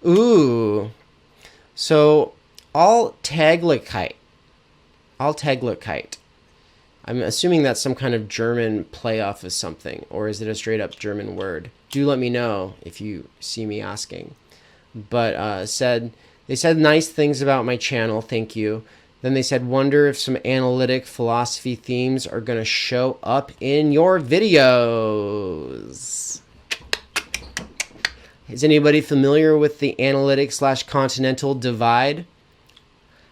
Ooh. So, Alltäglichkeit. I'm assuming that's some kind of German play off of something, or is it a straight up German word? Do let me know if you see me asking. But they said nice things about my channel, thank you. Then they said, wonder if some analytic philosophy themes are going to show up in your videos. Is anybody familiar with the analytic/continental divide?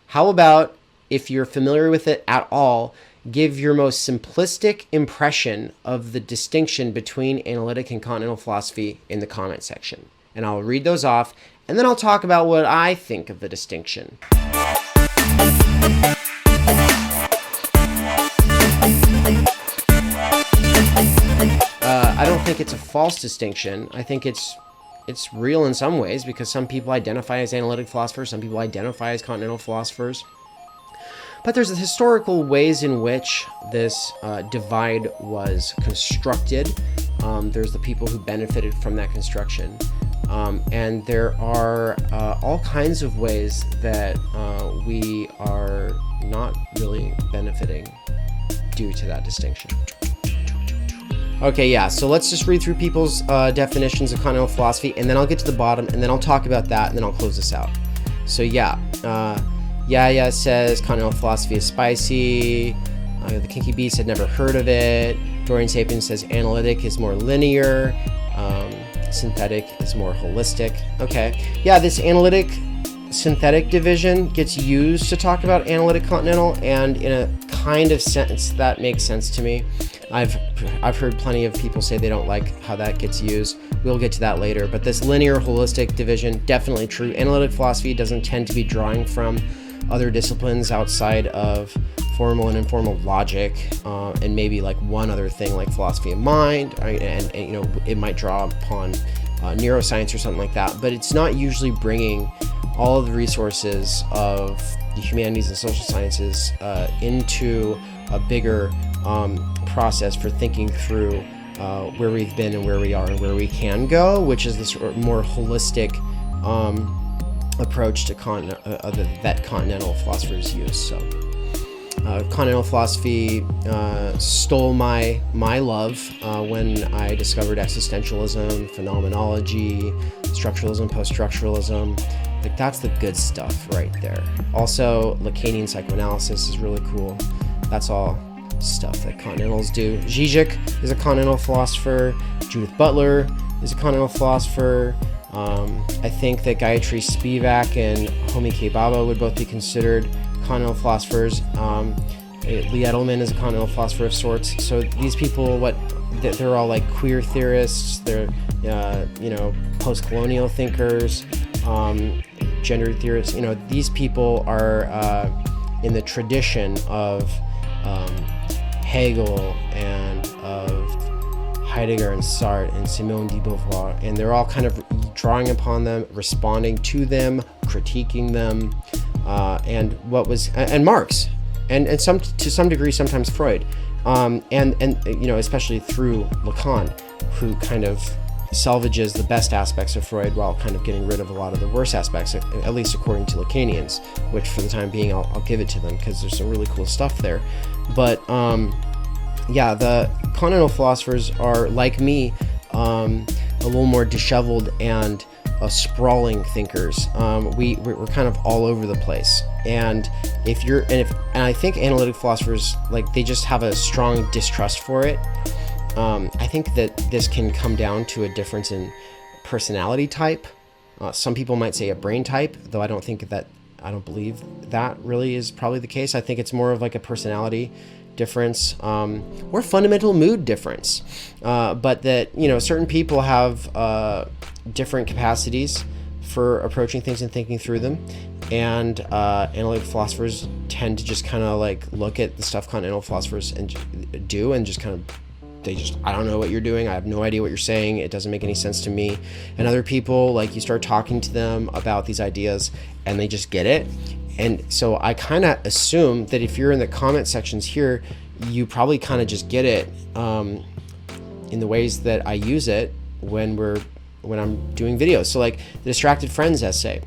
How about, if you're familiar with it at all, give your most simplistic impression of the distinction between analytic and continental philosophy in the comment section. And I'll read those off, and then I'll talk about what I think of the distinction. I don't think it's a false distinction. I think it's real in some ways, because some people identify as analytic philosophers, some people identify as continental philosophers. But there's the historical ways in which this divide was constructed. There's the people who benefited from that construction. And there are all kinds of ways that we are not really benefiting due to that distinction. Okay, yeah, so let's just read through people's definitions of continental philosophy, and then I'll get to the bottom, and then I'll talk about that, and then I'll close this out. So yeah, Yaya says continental philosophy is spicy. The Kinky Beast had never heard of it. Dorian Sapien says analytic is more linear. Synthetic is more holistic. Okay, yeah, this analytic synthetic division gets used to talk about analytic continental, and in a kind of sense that makes sense to me. I've heard plenty of people say they don't like how that gets used. We'll get to that later, but this linear holistic division, definitely true. Analytic philosophy doesn't tend to be drawing from other disciplines outside of formal and informal logic, and maybe like one other thing like philosophy of mind, and you know, it might draw upon neuroscience or something like that, but it's not usually bringing all of the resources of the humanities and social sciences into a bigger process for thinking through where we've been and where we are and where we can go, which is this more holistic approach to that continental philosophers use. So continental philosophy stole my love when I discovered existentialism, phenomenology, structuralism, post-structuralism. Like, that's the good stuff right there. Also, Lacanian psychoanalysis is really cool. That's all stuff that continentals do. Žižek is a continental philosopher. Judith Butler is a continental philosopher. I think that Gayatri Spivak and Homi K. Baba would both be considered continental philosophers. Lee Edelman is a continental philosopher of sorts. So these people, they're all like queer theorists. They're post-colonial thinkers, gender theorists. You know, these people are in the tradition of Hegel and of Heidegger and Sartre and Simone de Beauvoir, and they're all kind of drawing upon them, responding to them, critiquing them, and Marx, and to some degree sometimes Freud, and you know, especially through Lacan, who kind of salvages the best aspects of Freud while kind of getting rid of a lot of the worst aspects, at least according to Lacanians, which for the time being I'll give it to them because there's some really cool stuff there. But yeah, the continental philosophers are, like me, a little more disheveled and sprawling thinkers. We're kind of all over the place, and I think analytic philosophers, like, they just have a strong distrust for it. I think that this can come down to a difference in personality type. Some people might say a brain type, though I don't believe that really is probably the case. I think it's more of like a personality difference, or fundamental mood difference. But that, you know, certain people have different capacities for approaching things and thinking through them. And analytic philosophers tend to just kind of like look at the stuff continental philosophers do and just kind of, I don't know what you're doing. I have no idea what you're saying. It doesn't make any sense to me. And other people, like, you start talking to them about these ideas and they just get it. And so I kind of assume that if you're in the comment sections here, you probably kind of just get it in the ways that I use it when we're when I'm doing videos. So like the Distracted Friends essay,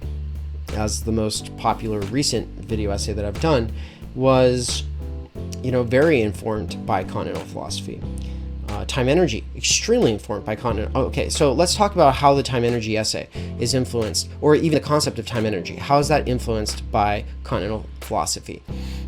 as the most popular recent video essay that I've done, was, you know, very informed by continental philosophy. Timenergy, extremely informed by continental. Okay, so let's talk about how the Timenergy essay is influenced, or even the concept of Timenergy. How is that influenced by continental philosophy?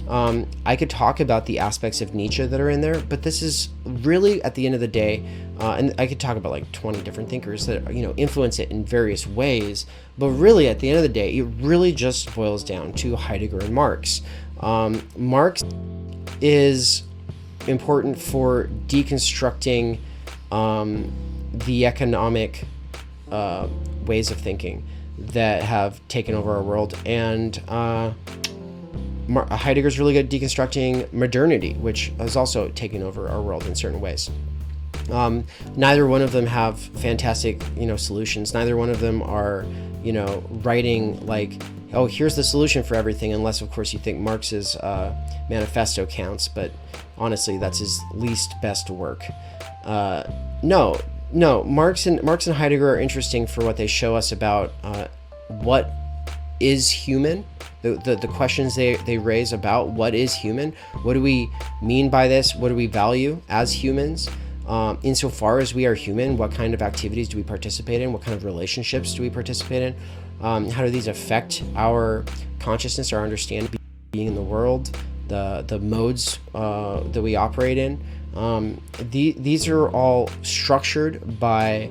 I could talk about the aspects of Nietzsche that are in there, but this is really, at the end of the day, and I could talk about like 20 different thinkers that, you know, influence it in various ways, but really at the end of the day, it really just boils down to Heidegger and Marx. Marx is important for deconstructing the economic ways of thinking that have taken over our world, and Heidegger's really good at deconstructing modernity, which has also taken over our world in certain ways. Neither one of them have fantastic, you know, solutions. Neither one of them are, you know, writing like, oh, here's the solution for everything, unless of course you think Marx's manifesto counts, but honestly that's his least best work. No, Marx and Heidegger are interesting for what they show us about what is human, the questions they raise about what is human, what do we mean by this, what do we value as humans, insofar as we are human, what kind of activities do we participate in, what kind of relationships do we participate in, how do these affect our consciousness, our understanding of being in the world, the modes that we operate in. These are all structured by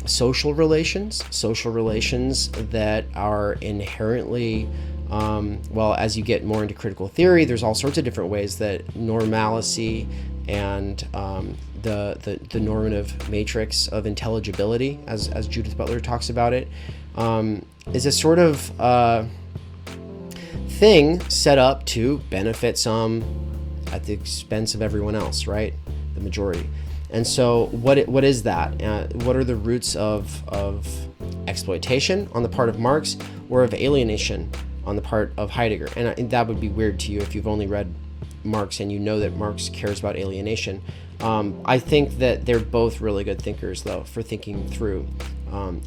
social relations that are inherently, well, as you get more into critical theory, there's all sorts of different ways that normalcy and the normative matrix of intelligibility, as Judith Butler talks about it, is a sort of thing set up to benefit some at the expense of everyone else, right? The majority. And so what is that? What are the roots of exploitation on the part of Marx, or of alienation on the part of Heidegger? And that would be weird to you if you've only read Marx and you know that Marx cares about alienation. I think that they're both really good thinkers, though, for thinking through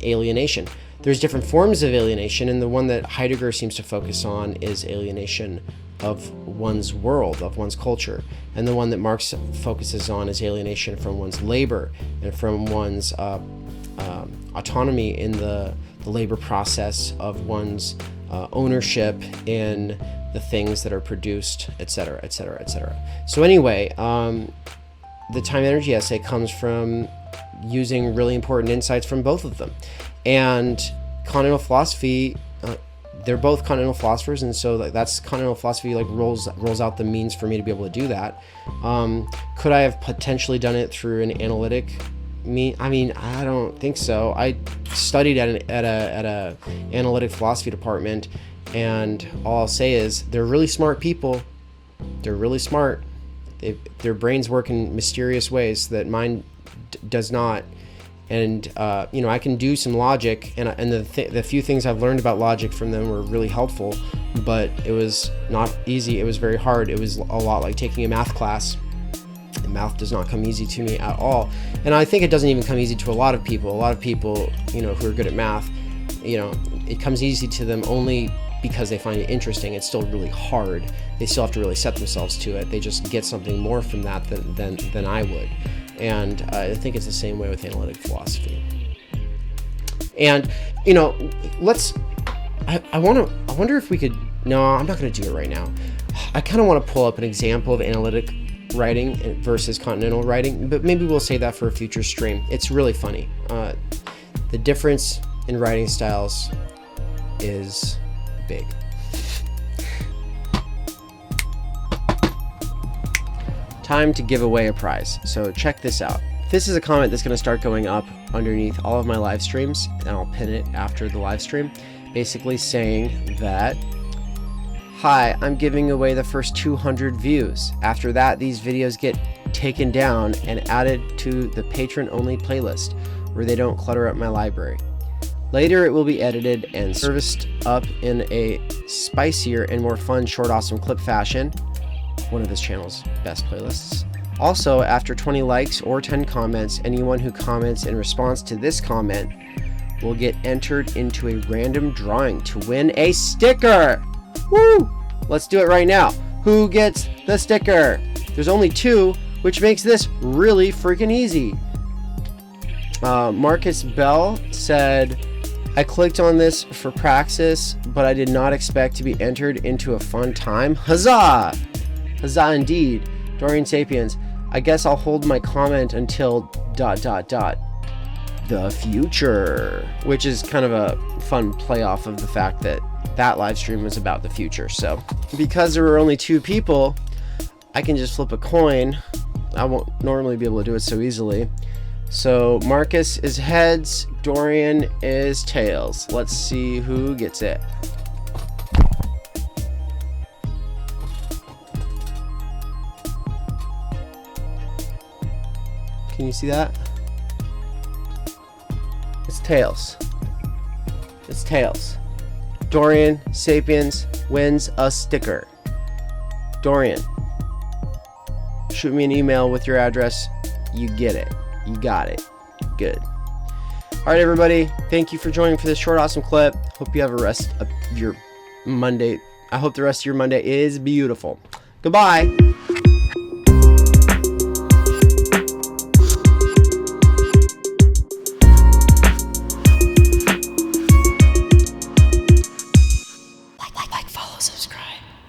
alienation. There's different forms of alienation, and the one that Heidegger seems to focus on is alienation of one's world, of one's culture. And the one that Marx focuses on is alienation from one's labor and from one's autonomy in the labor process, of one's ownership in the things that are produced, etc., etc., etc. So anyway, the Timenergy essay comes from using really important insights from both of them. And continental philosophy, they're both continental philosophers, and so that's continental philosophy like rolls out the means for me to be able to do that. Could I have potentially done it through an analytic I mean, I don't think so. I studied at a analytic philosophy department, and all I'll say is they're really smart people. They're really smart. Their brains work in mysterious ways that mine does not. And you know, I can do some logic, and the few things I've learned about logic from them were really helpful, but it was not easy. It was very hard. It was a lot like taking a math class. And math does not come easy to me at all, and I think it doesn't even come easy to a lot of people. A lot of people, you know, who are good at math, you know, it comes easy to them only because they find it interesting. It's still really hard. They still have to really set themselves to it. They just get something more from that than I would. And I think it's the same way with analytic philosophy. And, you know, I wonder if we could, no, I'm not going to do it right now. I kind of want to pull up an example of analytic writing versus continental writing, but maybe we'll save that for a future stream. It's really funny. The difference in writing styles is big. Time to give away a prize. So check this out. This is a comment that's going to start going up underneath all of my live streams, and I'll pin it after the live stream, basically saying that, hi, I'm giving away the first 200 views. After that, these videos get taken down and added to the patron-only playlist, where they don't clutter up my library. Later, it will be edited and serviced up in a spicier and more fun short awesome clip fashion, one of this channel's best playlists. Also, after 20 likes or 10 comments, anyone who comments in response to this comment will get entered into a random drawing to win a sticker. Woo! Let's do it right now. Who gets the sticker? There's only 2, which makes this really freaking easy. Marcus Bell said, I clicked on this for praxis, but I did not expect to be entered into a fun time. Huzzah! Huzzah indeed. Dorian Sapiens, I guess I'll hold my comment until ... the future. Which is kind of a fun play off of the fact that that live stream was about the future. So, because there were only 2 people, I can just flip a coin. I won't normally be able to do it so easily. So Marcus is heads, Dorian is tails. Let's see who gets it. Can you see that? It's tails. It's tails. Dorian Sapiens wins a sticker. Dorian, shoot me an email with your address. You get it. You got it. Good. Alright, everybody. Thank you for joining for this short, awesome clip. Hope you have a rest of your Monday. I hope the rest of your Monday is beautiful. Goodbye.